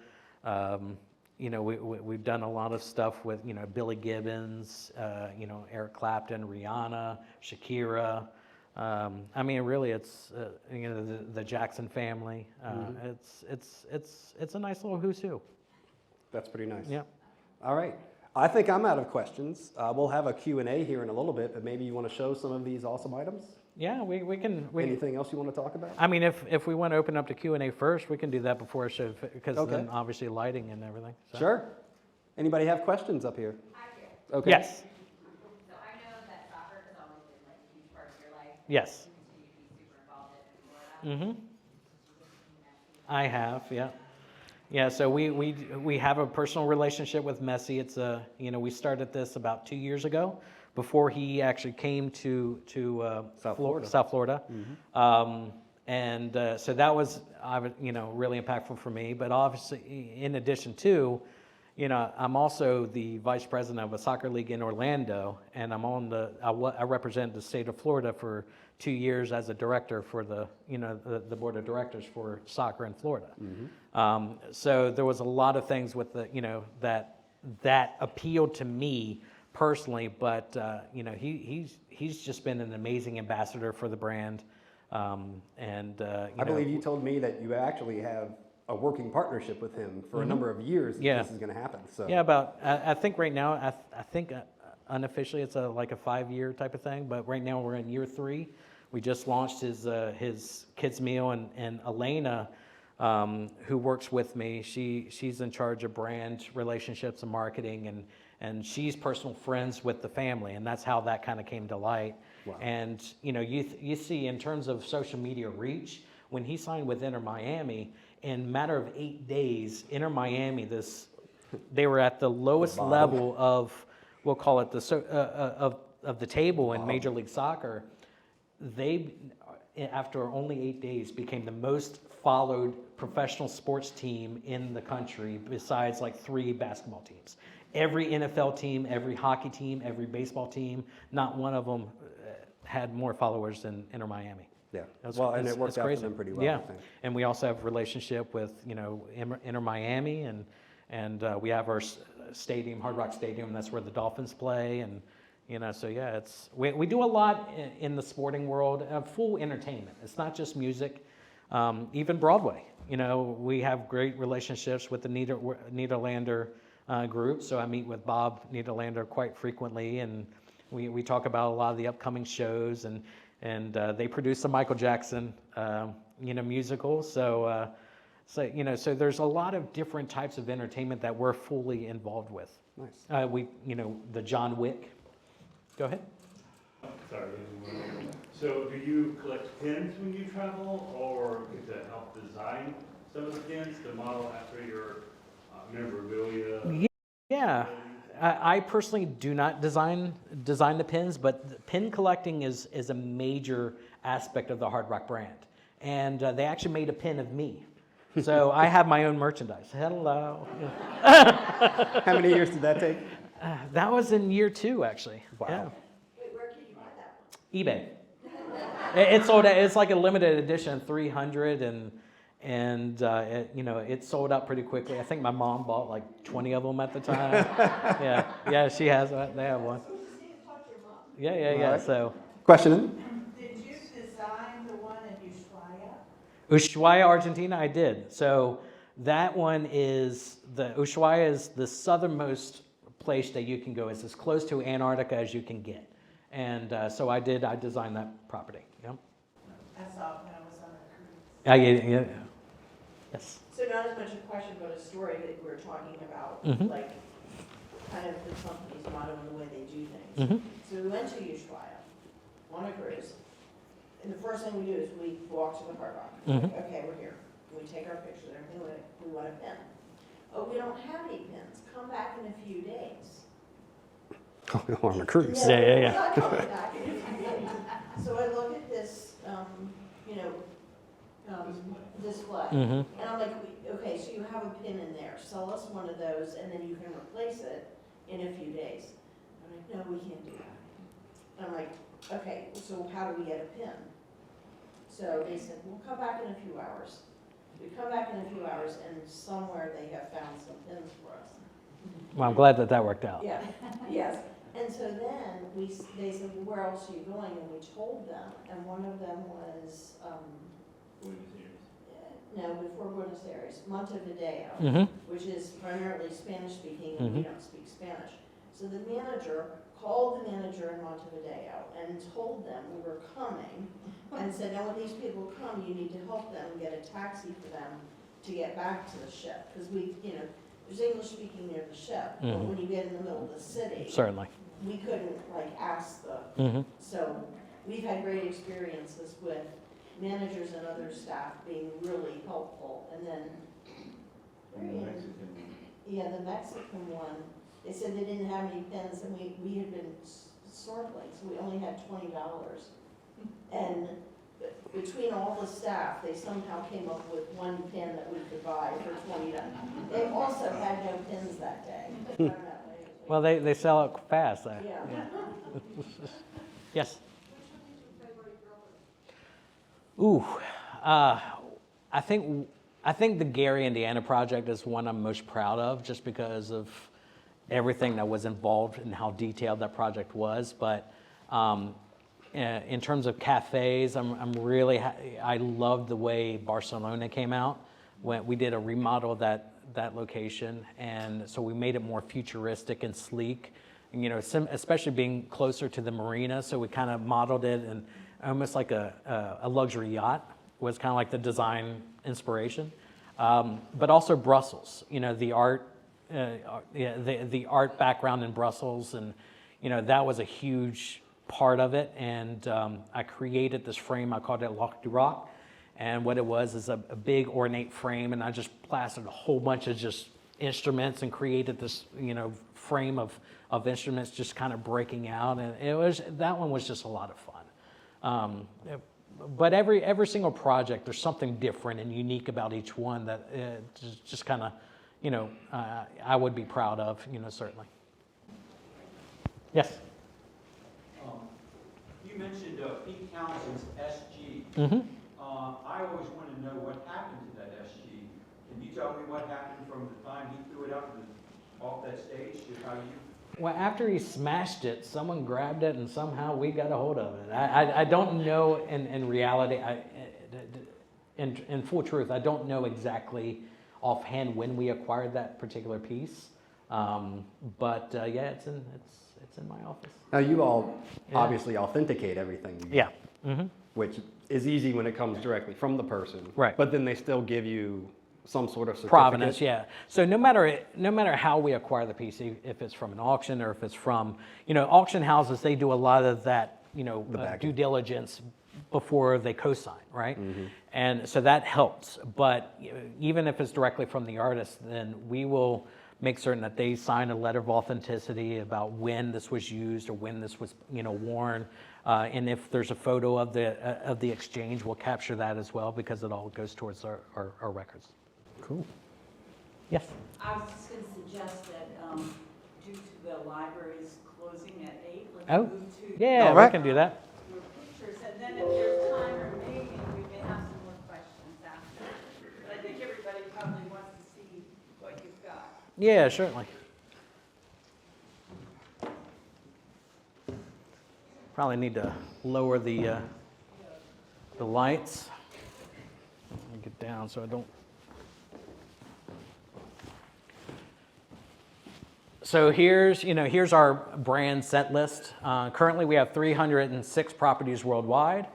We've done a lot of stuff with Billy Gibbons, Eric Clapton, Rihanna, Shakira. I mean, really, it's the Jackson family. It's a nice little who's who. That's pretty nice. Yeah. All right. I think I'm out of questions. We'll have a Q&A here in a little bit, but maybe you want to show some of these awesome items? Yeah, we can. Anything else you want to talk about? I mean, if we want to open up to Q&A first, we can do that before I show, because Okay. then obviously lighting and everything. So. Sure. Anybody have questions up here? I do. Okay. Yes. So I know that soccer has always been like a huge part of your life. Yes. You continue to be super involved in Florida. Mm-hmm. I have, yeah. Yeah, so we have a personal relationship with Messi. It's we started this about 2 years ago, before he actually came to South Florida. South Florida. Mm-hmm. So that was really impactful for me. But obviously, in addition to, I'm also the vice president of a soccer league in Orlando, and I represent the state of Florida for 2 years as a director for the board of directors for soccer in Florida. Mm-hmm. So there was a lot of things with that appealed to me personally, but he's just been an amazing ambassador for the brand. I believe you told me that you actually have a working partnership with him for a number of years. Yeah. This is going to happen. So yeah, I think right now I think unofficially it's like a 5-year type of thing, but right now we're in year 3. We just launched his kids meal, and Elena, who works with me, she's in charge of brand relationships and marketing, and she's personal friends with the family, and that's how that kind of came to light. Wow. And you see in terms of social media reach, when he signed with Inter Miami, in a matter of 8 days, Inter Miami, they were at the lowest level of, we'll call it of the table in Major League Soccer. They, after only 8 days, became the most followed professional sports team in the country, besides like 3 basketball teams. Every NFL team, every hockey team, every baseball team, not one of them had more followers than Inter Miami. Yeah. And it worked out for them pretty well. Yeah. I think. And we also have a relationship with Inter Miami, and we have our stadium, Hard Rock Stadium. That's where the Dolphins play, and so yeah, we do a lot in the sporting world, full entertainment. It's not just music, even Broadway. We have great relationships with the Nederlander group. So I meet with Bob Nederlander quite frequently, and we talk about a lot of the upcoming shows, and they produce the Michael Jackson musical. So there's a lot of different types of entertainment that we're fully involved with. Nice. The John Wick. Go ahead. Sorry. So do you collect pins when you travel, or to help design some of the pins to model after your memorabilia? Yeah. I personally do not design the pins, but pin collecting is a major aspect of the Hard Rock brand. And they actually made a pin of me. So I have my own merchandise. Hello. How many years did that take? That was in year 2, actually. Wow. Yeah. Wait, where can you buy that one? eBay. It sold out. It's like a limited edition, 300, and it sold out pretty quickly. I think my mom bought like 20 of them at the time. Yeah, she has. They have one. Yeah. Right. So. Question. Did you design the one in Ushuaia? Ushuaia, Argentina, I did. So that one is Ushuaia is the southernmost place that you can go. It's as close to Antarctica as you can get. And so I designed that property. Yeah. I saw it when I was on a cruise. Yeah. Yes. So not as much a question, but a story that we're talking about, Mhm. like kind of the company's motto and the way they do things. Mhm. So we went to Ushuaia on a cruise, and the first thing we do is we walk to the Hard Rock. Mhm. Okay, we're here. We take our pictures and everything. We want a pin. Oh, we don't have any pins. Come back in a few days. On a cruise. No, Yeah. we're not coming back in a few days. So I look at this, display. Mhm. And I'm like, okay, so you have a pin in there, sell us one of those, and then you can replace it in a few days. I'm like, no, we can't do that. I'm like, okay, so how do we get a pin? So they said, we'll come back in a few hours. We come back in a few hours, and somewhere they have found some pins for us. Well, I'm glad that worked out. Yeah, yes. And so then they said, well, where else are you going? And we told them, and one of them was, no, before Buenos Aires, Montevideo, Mhm. which is primarily Spanish speaking, and we don't speak Spanish. So the manager called the manager in Montevideo and told them we were coming, and said, now when these people come, you need to help them get a taxi for them to get back to the ship. Because there's English speaking near the ship, but when you get in the middle of the city, Certainly. we couldn't ask the, Mhm. so we've had great experiences with managers and other staff being really helpful. And then, the Mexican one, they said they didn't have any pins, and we had been snorkeling, so we only had $20. And between all the staff, they somehow came up with one pin that we could buy for $20. They also had no pins that day. Well, they sell it fast. Yeah. Yes. Ooh, I think the Gary, Indiana project is one I'm most proud of, just because of everything that was involved and how detailed that project was. But in terms of cafes, I loved the way Barcelona came out. When we did a remodel of that location, and so we made it more futuristic and sleek. And, especially being closer to the marina, so we kind of modeled it and almost like a luxury yacht was kind of like the design inspiration. But also Brussels, the art, the art background in Brussels, and that was a huge part of it. And I created this frame. I called it Loc du Roc, and what it was is a big ornate frame, and I just plastered a whole bunch of just instruments and created this frame of instruments just kind of breaking out, and that one was just a lot of fun. But every single project, there's something different and unique about each one that just kind of, I would be proud of, certainly. Yes? You mentioned Pete Townsend's SG. Mm-hmm. I always want to know what happened to that SG. Can you tell me what happened from the time he threw it up off that stage to how you... Well, after he smashed it, someone grabbed it, and somehow we got a hold of it. I don't know in reality, in full truth, I don't know exactly offhand when we acquired that particular piece. But it's in my office. Now you all obviously authenticate everything you get, Yeah. Mm-hmm. which is easy when it comes directly from the person. Right. But then they still give you some sort of certificate. Provenance, yeah. So no matter how we acquire the piece, if it's from an auction or if it's from, auction houses, they do a lot of that, due diligence before they co-sign, right? Mm-hmm. And so that helps. But even if it's directly from the artist, then we will make certain that they sign a letter of authenticity about when this was used or when this was, worn. And if there's a photo of the exchange, we'll capture that as well, because it all goes towards our records. Cool. Yes? I was just going to suggest that due to the library's closing at 8, let's Oh, move to yeah, we can do that. your pictures. And then if there's time remaining, we may have some more questions after. But I think everybody probably wants to see what you've got. Yeah, certainly. Probably need to lower the lights and get down so I don't. So here's our brand set list. Currently we have 306 properties worldwide,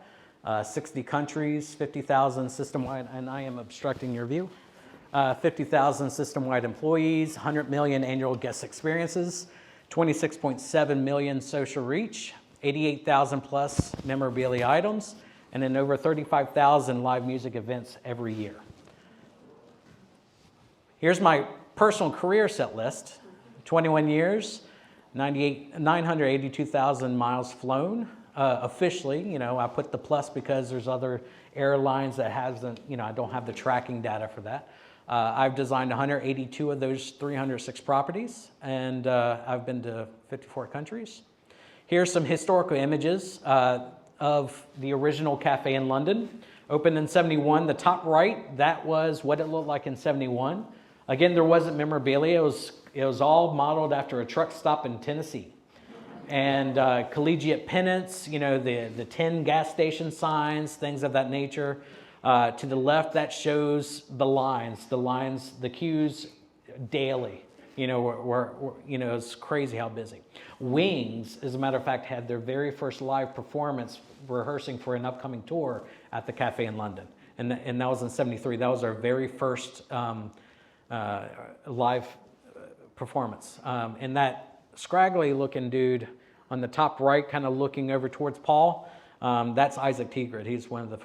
60 countries, 50,000 system-wide, and I am obstructing your view. 50,000 system-wide employees, 100 million annual guest experiences, 26.7 million social reach, 88,000 plus memorabilia items, and then over 35,000 live music events every year. Here's my personal career set list. 21 years, 982,000 miles flown. Officially, I put the plus because there's other airlines that hasn't, I don't have the tracking data for that. I've designed 182 of those 306 properties, and I've been to 54 countries. Here's some historical images of the original cafe in London. Opened in 71. The top right, that was what it looked like in 71. Again, there wasn't memorabilia. It was all modeled after a truck stop in Tennessee. And collegiate pennants, the 10 gas station signs, things of that nature. To the left, that shows the lines, the queues daily. It's crazy how busy. Wings, as a matter of fact, had their very first live performance rehearsing for an upcoming tour at the cafe in London. And that was in 73. That was our very first live performance. And that scraggly looking dude on the top right, kind of looking over towards Paul, that's Isaac Tigrid. He's one of the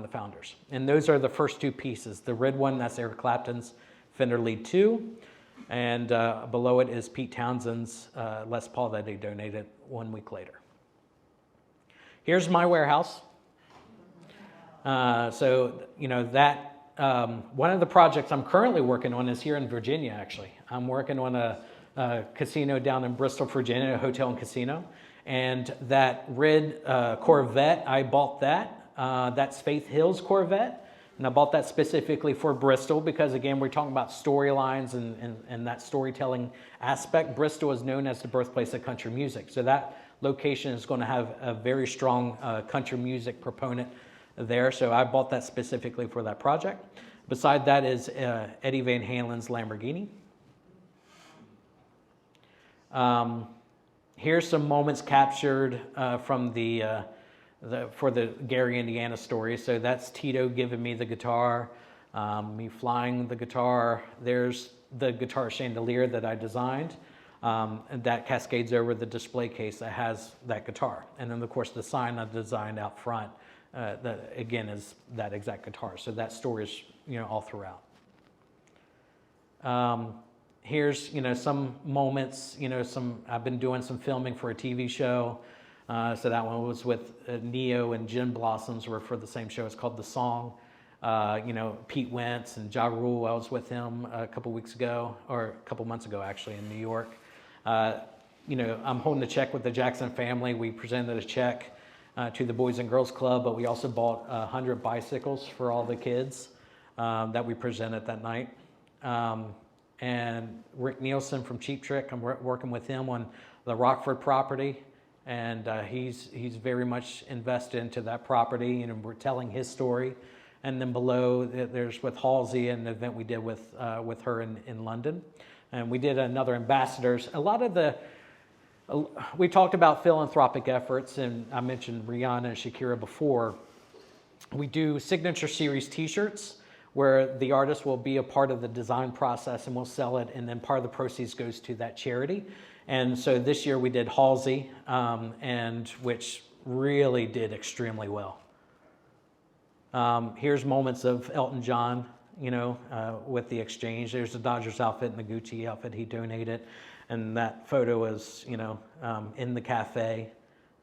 founders. And those are the first two pieces. The red one, that's Eric Clapton's Fender Lead 2. And below it is Pete Townshend's Les Paul that he donated 1 week later. Here's my warehouse. One of the projects I'm currently working on is here in Virginia, actually. I'm working on a casino down in Bristol, Virginia, a hotel and casino. And that red Corvette, I bought that. That's Faith Hill's Corvette. And I bought that specifically for Bristol because, again, we're talking about storylines and that storytelling aspect. Bristol is known as the birthplace of country music. So that location is going to have a very strong country music proponent there. So I bought that specifically for that project. Beside that is Eddie Van Halen's Lamborghini. Here's some moments captured from for the Gary, Indiana story. So that's Tito giving me the guitar, me flying the guitar. There's the guitar chandelier that I designed, and that cascades over the display case that has that guitar. And then, of course, the sign I designed out front, that again is that exact guitar. So that story is all throughout. Here's some moments. I've been doing some filming for a TV show. So that one was with Neo and Gin Blossoms were for the same show. It's called The Song. Pete Wentz and Ja Rule, I was with him a couple months ago, actually, in New York. I'm holding a check with the Jackson family. We presented a check to the Boys and Girls Club, but we also bought 100 bicycles for all the kids that we presented that night. And Rick Nielsen from Cheap Trick, I'm working with him on the Rockford property. And he's very much invested into that property, and we're telling his story. And then below, there's with Halsey, an event we did with her in London. And we did another ambassadors. A lot of we talked about philanthropic efforts, and I mentioned Rihanna and Shakira before. We do signature series t-shirts where the artist will be a part of the design process and we'll sell it, and then part of the proceeds goes to that charity. And so this year we did Halsey, and which really did extremely well. Here's moments of Elton John, with the exchange. There's the Dodgers outfit and the Gucci outfit he donated. And that photo is, in the cafe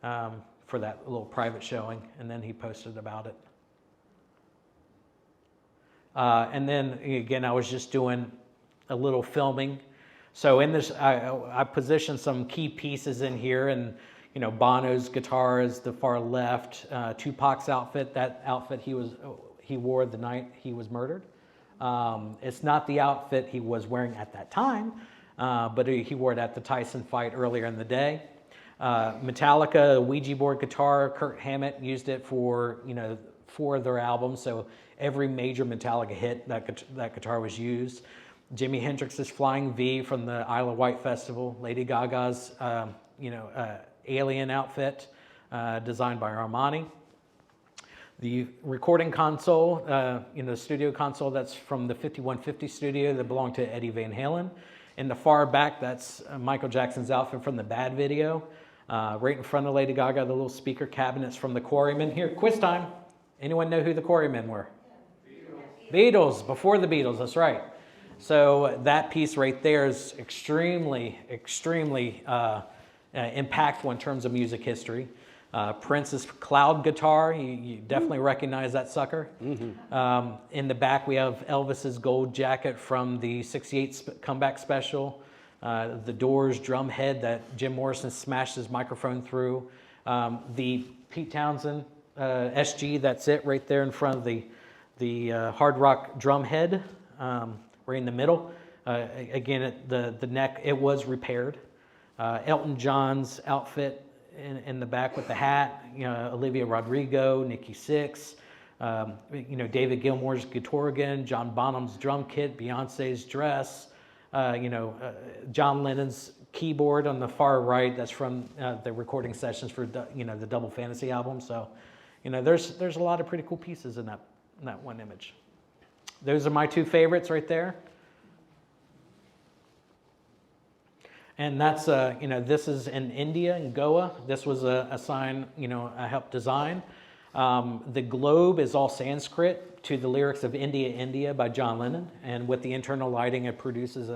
for that little private showing. And then he posted about it. And then, again, I was just doing a little filming. So in this, I positioned some key pieces in here, and Bono's guitar is the far left. Tupac's outfit, that outfit he wore the night he was murdered. It's not the outfit he was wearing at that time, but he wore it at the Tyson fight earlier in the day. Metallica, Ouija board guitar, Kirk Hammett used it for their albums. So every major Metallica hit, that guitar was used. Jimi Hendrix's Flying V from the Isle of Wight Festival, Lady Gaga's alien outfit designed by Armani. The recording console, the studio console, that's from the 5150 studio that belonged to Eddie Van Halen. In the far back, that's Michael Jackson's outfit from the Bad video. Right in front of Lady Gaga, the little speaker cabinets from the Quarrymen. Here, quiz time. Anyone know who the Quarrymen were? Beatles, before the Beatles, that's right. So that piece right there is extremely impactful in terms of music history. Prince's cloud guitar, you definitely recognize that sucker. Mm-hmm. In the back, we have Elvis's gold jacket from the '68 comeback special. The Doors drum head that Jim Morrison smashed his microphone through. The Pete Townsend SG, that's it right there in front of the hard rock drum head, right in the middle. Again, the neck, it was repaired. Elton John's outfit in the back with the hat, Olivia Rodrigo, Nikki Sixx, David Gilmour's guitar again, John Bonham's drum kit, Beyonce's dress, John Lennon's keyboard on the far right, that's from the recording sessions for the Double Fantasy album. So, there's a lot of pretty cool pieces in that one image. Those are my two favorites right there. And that's, this is in India, in Goa. This was a sign, I helped design. The globe is all Sanskrit to the lyrics of India, India by John Lennon. And with the internal lighting, it produces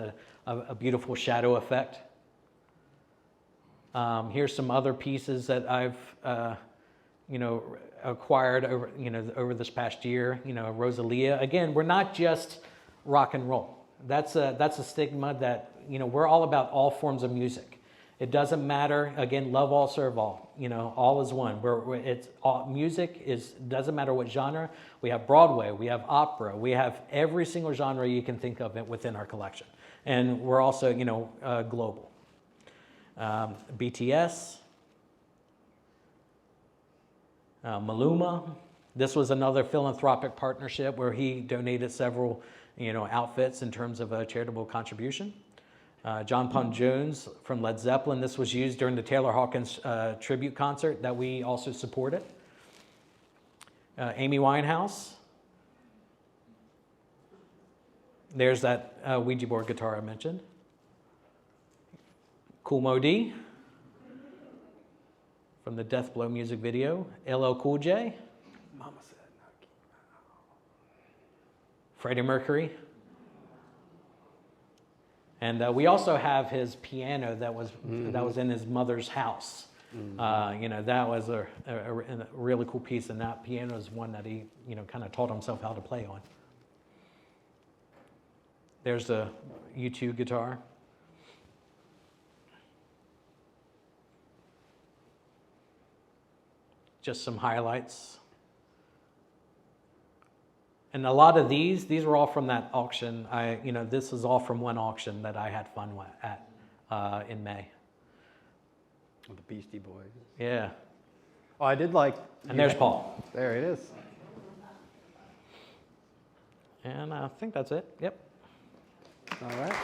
a beautiful shadow effect. Here's some other pieces that I've, acquired over this past year. Rosalia. Again, we're not just rock and roll. That's a stigma that, we're all about all forms of music. It doesn't matter. Again, love all, serve all. All is one. Music doesn't matter what genre. We have Broadway, we have opera, we have every single genre you can think of within our collection. And we're also, global. BTS, Maluma. This was another philanthropic partnership where he donated several, outfits in terms of a charitable contribution. John Paul Jones from Led Zeppelin. This was used during the Taylor Hawkins tribute concert that we also supported. Amy Winehouse. There's that Ouija board guitar I mentioned. Kool Moe Dee from the Death Blow music video. LL Cool J. Mama said no. Freddie Mercury. And we also have his piano that was in his mother's house. Mm-hmm. That was a really cool piece, and that piano is one that he kind of taught himself how to play on. There's a U2 guitar. Just some highlights. And a lot of these were all from that auction. This is all from one auction that I had fun at in May. With the Beastie Boys. Yeah. Oh, I did like. And there's Paul. There it is. And I think that's it. Yep. All right.